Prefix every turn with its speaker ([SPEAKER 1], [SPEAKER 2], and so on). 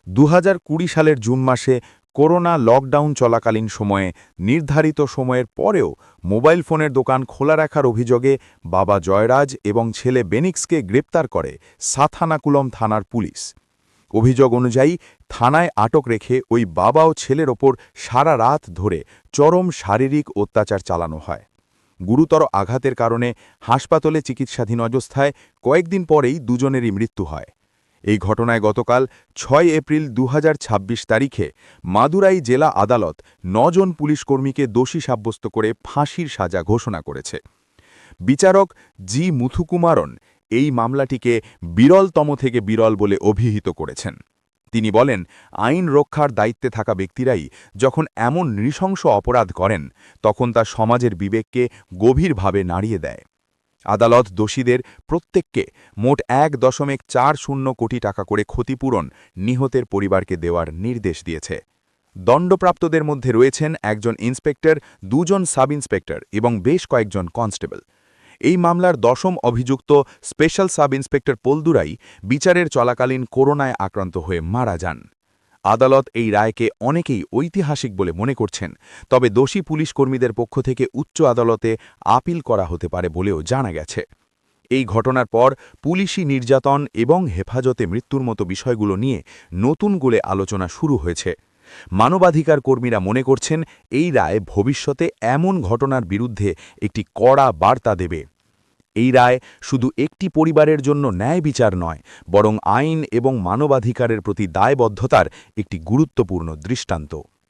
[SPEAKER 1] ২০২০ সালের জুন মাসে corona lockdown চলাকালীন সময়ে নির্ধারিত সময়ের পরেও মোবাইল ফোনের দোকান খোলা রাখার অভিযোগে বাবা জয়রাজ এবং ছেলে বেনিক্সকে গ্রেপ্তার করে সাথানাকুলম থানার পুলিশ। অভিযোগ অনুযায়ী থানায় আটক রেখে ওই বাবা ও ছেলের ওপর সারা রাত ধরে চরম শারীরিক অত্যাচার চালানো হয়। গুরুতর আঘাতের কারণে হাসপাতালে চিকিৎসাধীন অবস্থায় কয়েকদিন পরেই দুজনেরই মৃত্যু হয়। এই ঘটনায় গতকাল ৬ এপ্রিল ২০২৬ তারিখে মাদুরাই জেলা আদালত ৯ জন পুলিশকর্মীকে দোষী সাব্যস্ত করে ফাঁসির সাজা ঘোষণা করেছে। বিচারক জি মুথুকুমারন এই মামলাটিকে বিরলতম থেকে বিরল বলে অভিহিত করেছেন। তিনি বলেন, আইন রক্ষার দায়িত্বে থাকা ব্যক্তিরাই যখন এমন নৃশংস অপরাধ করেন তখন তা সমাজের বিবেককে গভীরভাবে নাড়িয়ে দেয়। আদালত দোষীদের প্রত্যেককে মোট ১.৪০ কোটি টাকা করে ক্ষতিপূরণ নিহতের পরিবারকে দেওয়ার নির্দেশ দিয়েছে। দণ্ডপ্রাপ্তদের মধ্যে রয়েছেন একজন ইন্সপেক্টর, ২ জন সাব ইন্সপেক্টর এবং বেশ কয়েকজন কনস্টেবল। এই মামলার ১০ম অভিযুক্ত স্পেশাল সাব ইন্সপেক্টর পলদুরাই বিচারের চলাকালীন করোনায় আক্রান্ত হয়ে মারা যান। আদালত এই রায়কে অনেকেই ঐতিহাসিক বলে মনে করছেন, তবে দোষী পুলিশ কর্মীদের পক্ষ থেকে উচ্চ আদালতে আপিল করা হতে পারে বলেও জানা গেছে। এই ঘটনার পর পুলিশি নির্যাতন এবং হেফাজতে মৃত্যুর মতো বিষয়গুলো নিয়ে নতুন করে আলোচনা শুরু হয়েছে। মানবাধিকার কর্মীরা মনে করছেন এই রায় ভবিষ্যতে এমন ঘটনার বিরুদ্ধে একটি কড়া বার্তা দেবে। এই রায় শুধু একটি পরিবারের জন্য ন্যায় বিচার নয়, বরং আইন এবং মানবাধিকারের প্রতি দায়বদ্ধতার একটি গুরুত্বপূর্ণ দৃষ্টান্ত।